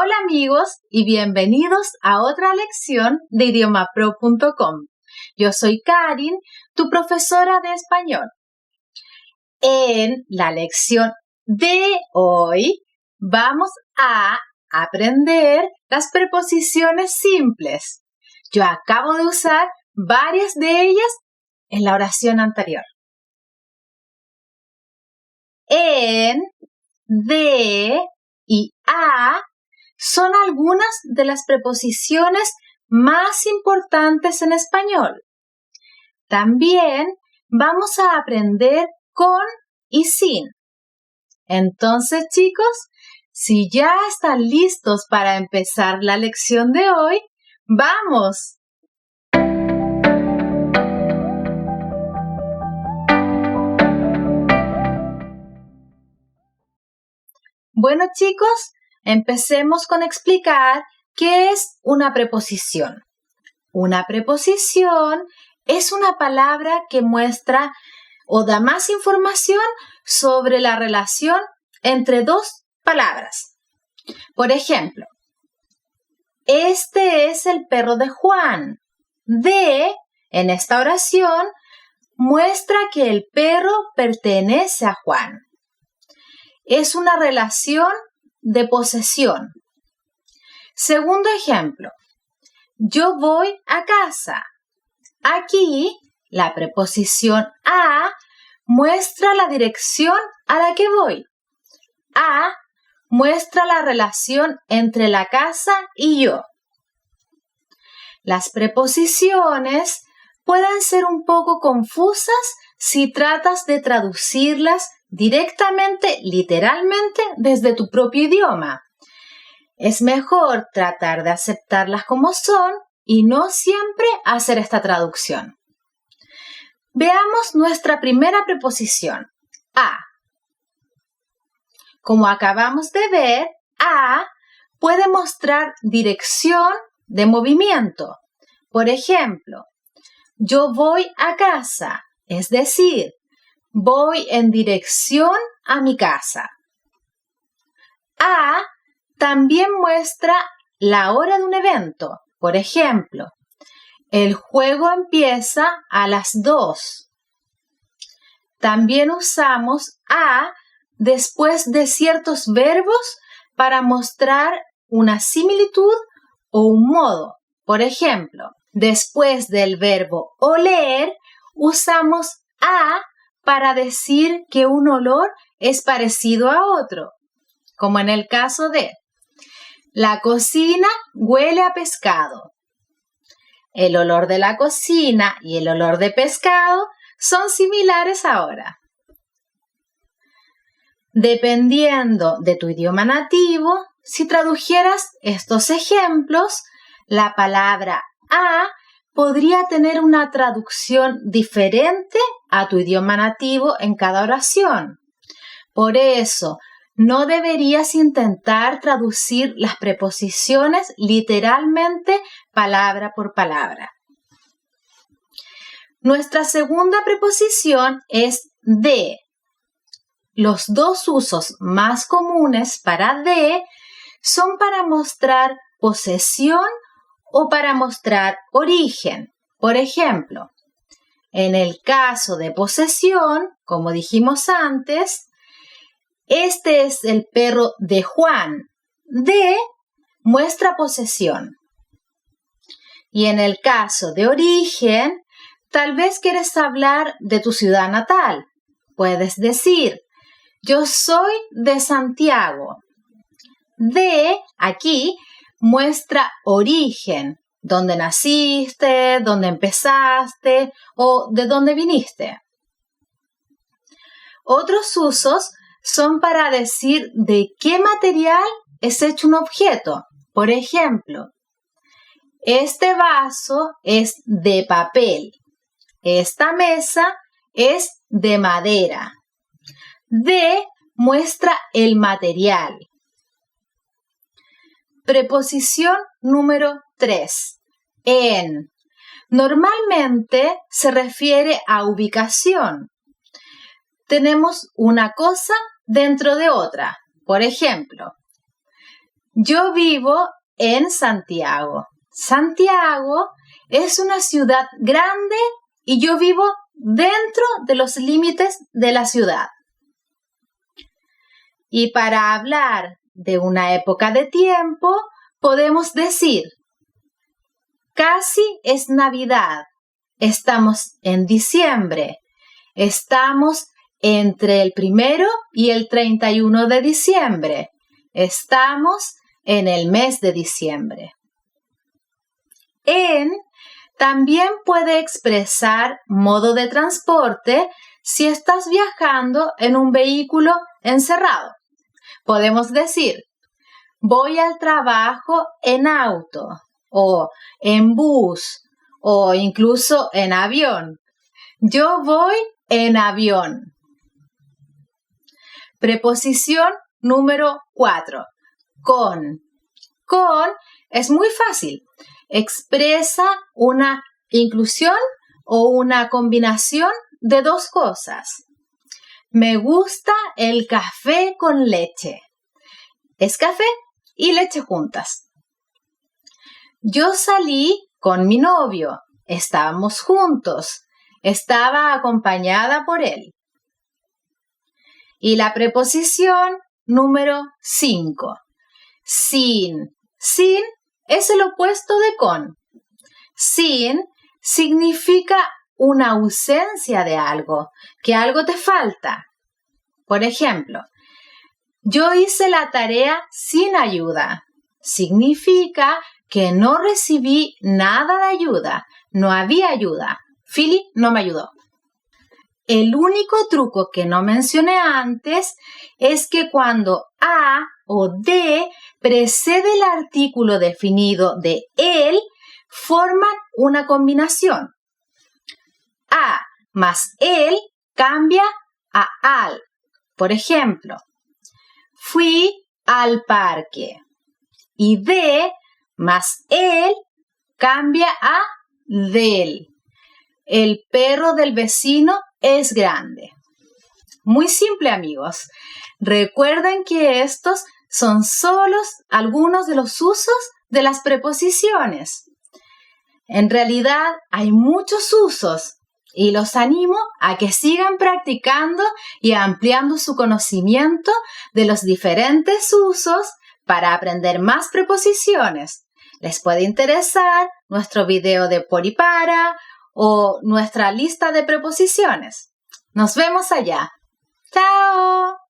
Hola amigos y bienvenidos a otra lección de idiomapro.com. Yo soy Karin, tu profesora de español. En la lección de hoy vamos a aprender las preposiciones simples. Yo acabo de usar varias de ellas en la oración anterior. En, de y a son algunas de las preposiciones más importantes en español. También vamos a aprender con y sin. Entonces, chicos, si ya están listos para empezar la lección de hoy, ¡vamos! Bueno, chicos, empecemos con explicar qué es una preposición. Una preposición es una palabra que muestra o da más información sobre la relación entre dos palabras. Por ejemplo, este es el perro de Juan. De, en esta oración, muestra que el perro pertenece a Juan. Es una relación de posesión. Segundo ejemplo, yo voy a casa. Aquí, la preposición a muestra la dirección a la que voy. A muestra la relación entre la casa y yo. Las preposiciones pueden ser un poco confusas si tratas de traducirlas directamente, literalmente, desde tu propio idioma. Es mejor tratar de aceptarlas como son y no siempre hacer esta traducción. Veamos nuestra primera preposición, a. Como acabamos de ver, a puede mostrar dirección de movimiento. Por ejemplo, yo voy a casa, es decir, voy en dirección a mi casa. A también muestra la hora de un evento. Por ejemplo, el juego empieza a las 2. También usamos a después de ciertos verbos para mostrar una similitud o un modo. Por ejemplo, después del verbo oler, usamos a para decir que un olor es parecido a otro, como en el caso de la cocina huele a pescado. El olor de la cocina y el olor de pescado son similares ahora. Dependiendo de tu idioma nativo, si tradujeras estos ejemplos, la palabra a podría tener una traducción diferente a tu idioma nativo en cada oración. Por eso, no deberías intentar traducir las preposiciones literalmente palabra por palabra. Nuestra segunda preposición es de. Los dos usos más comunes para de son para mostrar posesión o para mostrar origen. Por ejemplo, en el caso de posesión, como dijimos antes, este es el perro de Juan. De muestra posesión. Y en el caso de origen, tal vez quieres hablar de tu ciudad natal. Puedes decir, yo soy de Santiago. De aquí muestra origen, dónde naciste, dónde empezaste o de dónde viniste. Otros usos son para decir de qué material es hecho un objeto. Por ejemplo, este vaso es de papel. Esta mesa es de madera. De muestra el material. Preposición número 3. En. Normalmente se refiere a ubicación. Tenemos una cosa dentro de otra. Por ejemplo, Yo vivo en Santiago. Santiago es una ciudad grande y yo vivo dentro de los límites de la ciudad. Y para hablar de una época de tiempo, podemos decir, casi es Navidad. Estamos en diciembre. Estamos entre el 1 y el 31 de diciembre. Estamos en el mes de diciembre. En también puede expresar modo de transporte si estás viajando en un vehículo encerrado. Podemos decir, voy al trabajo en auto o en bus o incluso en avión. Yo voy en avión. Preposición número 4. Con. Con es muy fácil. Expresa una inclusión o una combinación de dos cosas. Me gusta el café con leche. Es café y leche juntas. Yo salí con mi novio. Estábamos juntos. Estaba acompañada por él. Y la preposición número 5. Sin. Sin es el opuesto de con. Sin significa una ausencia de algo, que algo te falta. Por ejemplo, yo hice la tarea sin ayuda. Significa que no recibí nada de ayuda. No había ayuda. Philly no me ayudó. El único truco que no mencioné antes es que cuando a o de precede el artículo definido de él, forman una combinación. A más él cambia a al. Por ejemplo, fui al parque. Y de más él cambia a del. El perro del vecino es grande. Muy simple, amigos. Recuerden que estos son solo algunos de los usos de las preposiciones. En realidad hay muchos usos y los animo a que sigan practicando y ampliando su conocimiento de los diferentes usos para aprender más preposiciones. Les puede interesar nuestro video de por y para o nuestra lista de preposiciones. Nos vemos allá. ¡Chao!